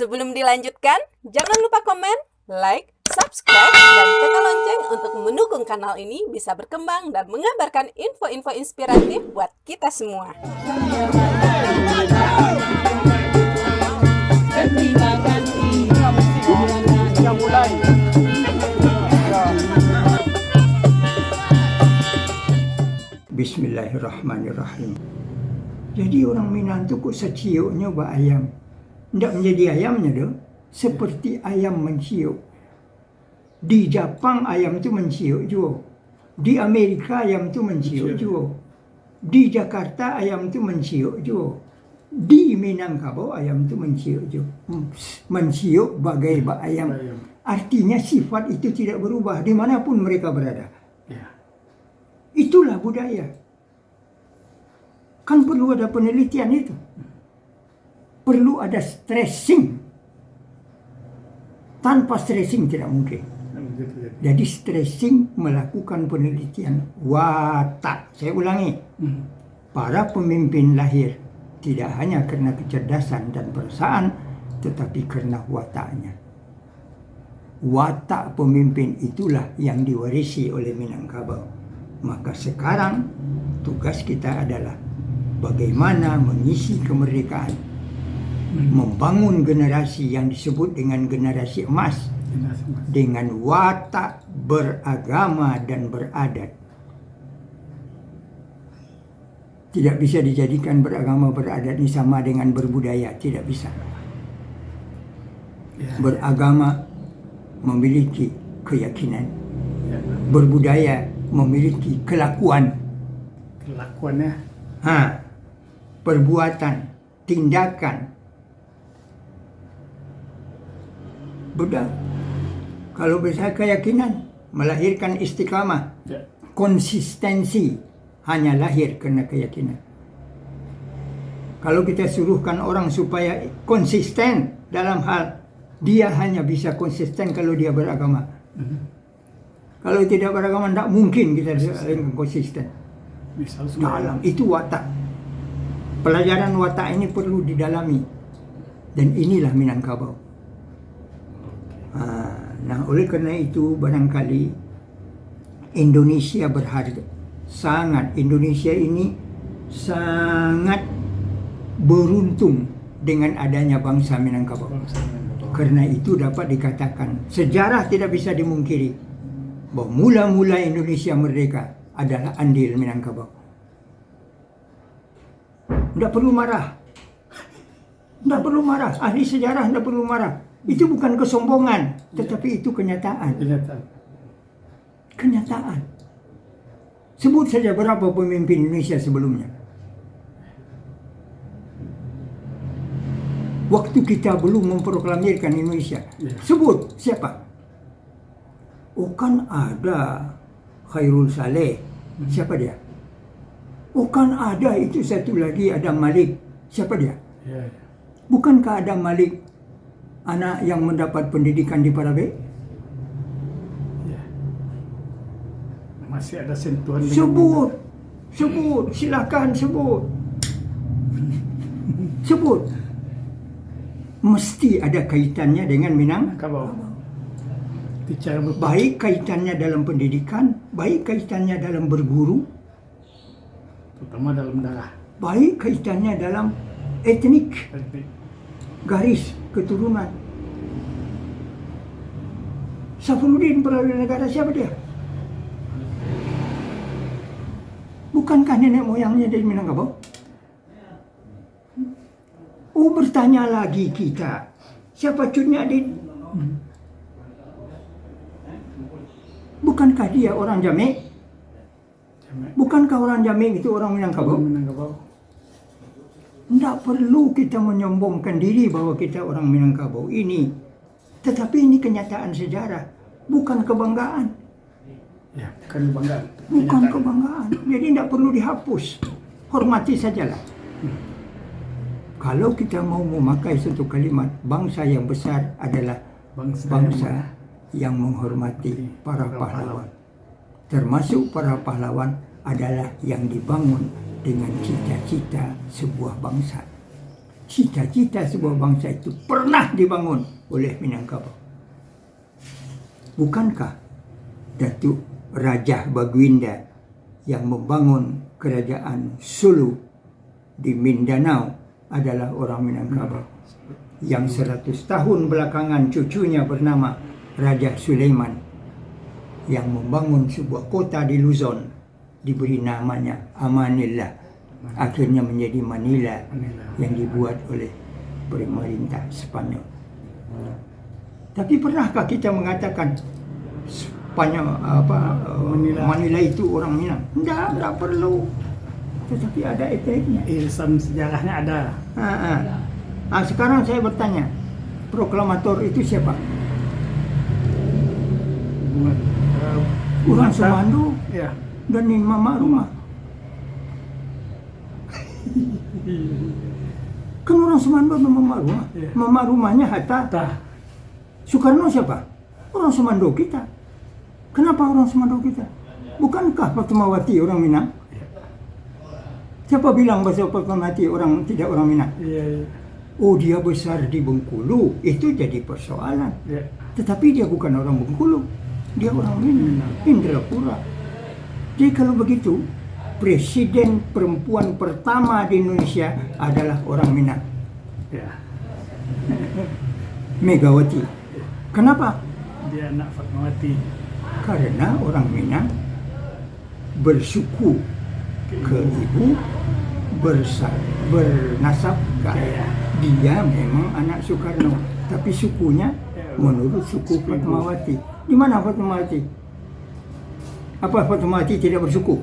Sebelum dilanjutkan, jangan lupa komen, like, subscribe, dan tekan lonceng untuk mendukung kanal ini bisa berkembang dan mengabarkan info-info inspiratif buat kita semua. Bismillahirrahmanirrahim. Jadi orang Minang tu kok seciuknya buat ayam. Tidak menjadi ayamnya dah. Seperti ayam menciuk. Di Jepang ayam tu menciuk juga. Di Amerika ayam tu menciuk juga. Di Jakarta ayam tu menciuk juga. Di Minangkabau ayam tu menciuk juga. Menciuk bagai bak ayam. Artinya sifat itu tidak berubah dimanapun mereka berada. Itulah budaya. Kan perlu ada penelitian itu. Perlu ada stressing. Tanpa stressing tidak mungkin. Jadi stressing melakukan penelitian watak. Saya ulangi. Para pemimpin lahir tidak hanya karena kecerdasan dan perasaan, tetapi karena wataknya. Watak pemimpin itulah yang diwarisi oleh Minangkabau. Maka sekarang tugas kita adalah bagaimana mengisi kemerdekaan, membangun generasi yang disebut dengan generasi emas, dengan watak beragama dan beradat. Tidak bisa dijadikan beragama beradat ini sama dengan berbudaya, tidak bisa. Beragama memiliki keyakinan, berbudaya memiliki kelakuannya, perbuatan, tindakan. Buddha, kalau besar keyakinan melahirkan istiqamah, konsistensi hanya lahir karena keyakinan. Kalau kita suruhkan orang supaya konsisten dalam hal, dia hanya bisa konsisten kalau dia beragama. Kalau tidak beragama, tidak mungkin kita konsisten. Dalam itu watak. Pelajaran watak ini perlu didalami. Dan inilah Minangkabau. Nah, oleh karena itu barangkali Indonesia berharga. Indonesia ini sangat beruntung dengan adanya bangsa Minangkabau. Karena itu dapat dikatakan sejarah tidak bisa dimungkiri bahwa mula-mula Indonesia merdeka adalah andil Minangkabau. Tidak perlu marah. Tidak perlu marah. Ahli sejarah tidak perlu marah. Itu bukan kesombongan, tetapi itu kenyataan. Kenyataan. Sebut saja berapa pemimpin Indonesia sebelumnya. Waktu kita belum memproklamirkan Indonesia. Sebut siapa? Oh, kan ada Khairul Saleh. Siapa dia? Oh, kan ada itu satu lagi, Adam Malik. Siapa dia? Bukankah Adam Malik anak yang mendapat pendidikan di Parabe? Masih ada sentuhan. Sebut, silakan sebut. Sebut. Mesti ada kaitannya dengan Minangkabau. Baik kaitannya dalam pendidikan, baik kaitannya dalam berguru, terutama dalam darah. Baik kaitannya dalam etnik, garis keturunan. Safruddin Perawi Negara, siapa dia? Bukankah nenek moyangnya dari Minangkabau? Oh, bertanya lagi kita, siapa Cut Nyak Din? Bukankah dia orang Jamek? Bukankah orang Jamek itu orang Minangkabau? Tidak perlu kita menyombongkan diri bahwa kita orang Minangkabau ini. Tetapi ini kenyataan sejarah, bukan kebanggaan. Bukan kebanggaan. Bukan kebanggaan. Jadi tidak perlu dihapus. Hormati sajalah. Kalau kita mau memakai satu kalimat, bangsa yang besar adalah bangsa yang menghormati para pahlawan. Termasuk para pahlawan adalah yang dibangun dengan cita-cita sebuah bangsa. cita-cita sebuah bangsa itu pernah dibangun oleh Minangkabau. Bukankah Datuk Raja Baginda yang membangun kerajaan Sulu di Mindanao adalah orang Minangkabau? Yang 100 tahun belakangan cucunya bernama Raja Sulaiman yang membangun sebuah kota di Luzon, diberi namanya Amanillah, akhirnya menjadi Manila yang dibuat oleh pemerintah Spanyol. Tapi pernahkah kita mengatakan Spanyol Manila itu orang Minang? Tidak perlu. Tetapi ada efeknya. Irisan sejarahnya ada. Sekarang saya bertanya, proklamator itu siapa? Orang Semando Ya. dan Mama Rumah. Kan orang Semando dan Mama Rumah. Ya. Mama Rumahnya Hatta. Soekarno siapa? Orang Semando kita. Kenapa orang Semando kita? Bukankah Fatmawati orang Minang? Siapa bilang bahasa Fatmawati orang tidak orang Minang? Iya. Oh, dia besar di Bengkulu, itu jadi persoalan. Ya. Tetapi dia bukan orang Bengkulu, dia orang Minang, Indrapura. Jadi kalau begitu, presiden perempuan pertama di Indonesia adalah orang Minang, Ya. Megawati. Kenapa? Dia anak Fatmawati. Karena orang Minang bersuku ke ibu, bernasab ke ayah. Dia memang anak Soekarno, tapi sukunya menurut suku Fatmawati. Di mana Fatmawati? Apa Fatmawati tidak bersuku?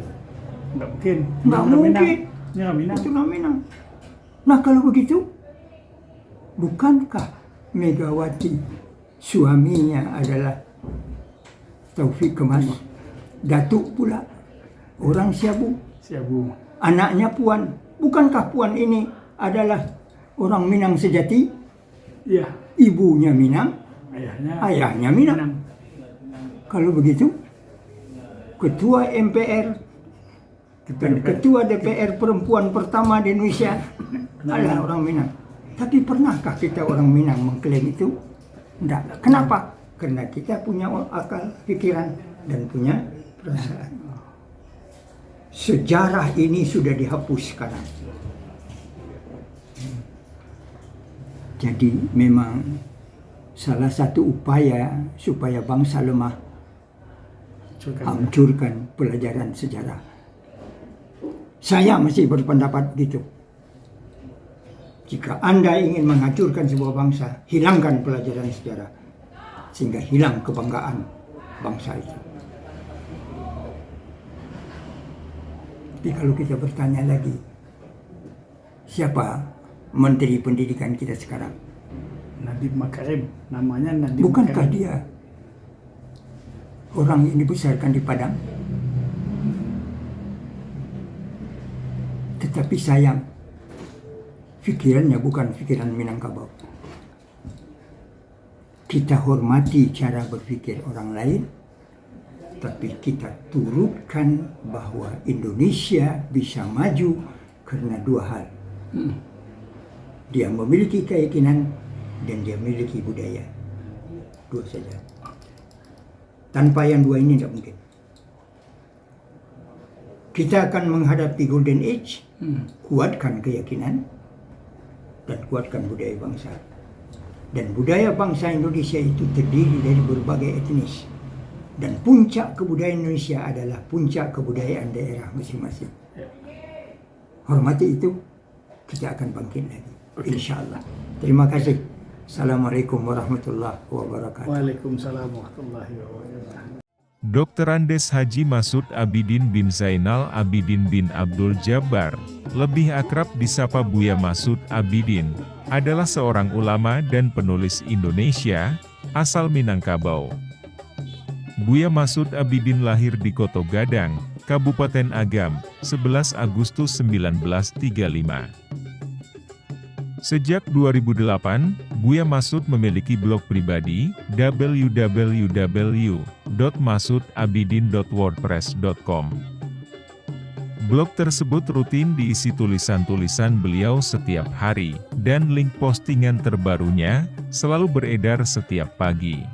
Nggak mungkin. Nggak mungkin. Dia orang Minang. Itu orang Minang. Nah kalau begitu, bukankah Megawati suaminya adalah Taufik Kemas? Datuk pula orang Siabu. Siabu. Anaknya Puan. Bukankah Puan ini adalah orang Minang sejati? Iya. Ibunya Minang, Ayahnya Minang. Kalau begitu, ketua MPR dan ketua DPR perempuan pertama di Indonesia adalah orang Minang. Tapi pernahkah kita orang Minang mengklaim itu? Tidak. Kenapa? Karena kita punya akal, pikiran, dan punya perasaan. Sejarah ini sudah dihapus sekarang. Jadi memang salah satu upaya supaya bangsa lemah hancurkan pelajaran sejarah. Saya masih berpendapat gitu. Jika Anda ingin menghancurkan sebuah bangsa, hilangkan pelajaran sejarah sehingga hilang kebanggaan bangsa itu. Tapi kalau kita bertanya lagi, siapa Menteri Pendidikan kita sekarang? Nadiem Makarim. Namanya Nadiem Bukankah Makarim. dia orang yang dibesarkan di Padang? Tetapi sayang, pikirannya bukan pikiran Minangkabau. Kita hormati cara berpikir orang lain, tapi kita turutkan bahwa Indonesia bisa maju karena dua hal. Dia memiliki keyakinan dan dia memiliki budaya. Dua saja. Tanpa yang dua ini tidak mungkin. Kita akan menghadapi Golden Age, kuatkan keyakinan dan kuatkan budaya bangsa. Dan budaya bangsa Indonesia itu terdiri dari berbagai etnis. Dan puncak kebudayaan Indonesia adalah puncak kebudayaan daerah masing-masing. Hormati itu, kita akan bangkit lagi. InsyaAllah. Terima kasih. Assalamualaikum warahmatullahi wabarakatuh. Waalaikumsalam warahmatullahi wabarakatuh. Dr. Andes Haji Masud Abidin bin Zainal Abidin bin Abdul Jabbar, lebih akrab disapa Buya Masud Abidin, adalah seorang ulama dan penulis Indonesia, asal Minangkabau. Buya Masud Abidin lahir di Koto Gadang, Kabupaten Agam, 11 Agustus 1935. Sejak 2008, Buya Masud memiliki blog pribadi, www.masudabidin.wordpress.com. Blog tersebut rutin diisi tulisan-tulisan beliau setiap hari, dan link postingan terbarunya selalu beredar setiap pagi.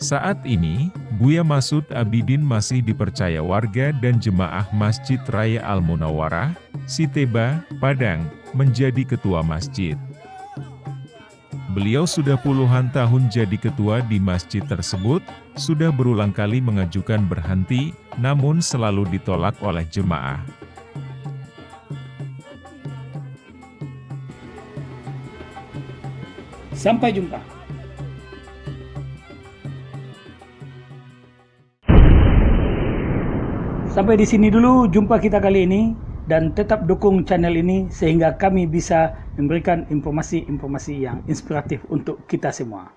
Saat ini, Buya Masud Abidin masih dipercaya warga dan jemaah Masjid Raya Al-Munawwarah, Siteba, Padang, menjadi ketua masjid. Beliau sudah puluhan tahun jadi ketua di masjid tersebut, sudah berulang kali mengajukan berhenti, namun selalu ditolak oleh jemaah. Sampai jumpa. Sampai di sini dulu jumpa kita kali ini, dan tetap dukung channel ini sehingga kami bisa memberikan informasi-informasi yang inspiratif untuk kita semua.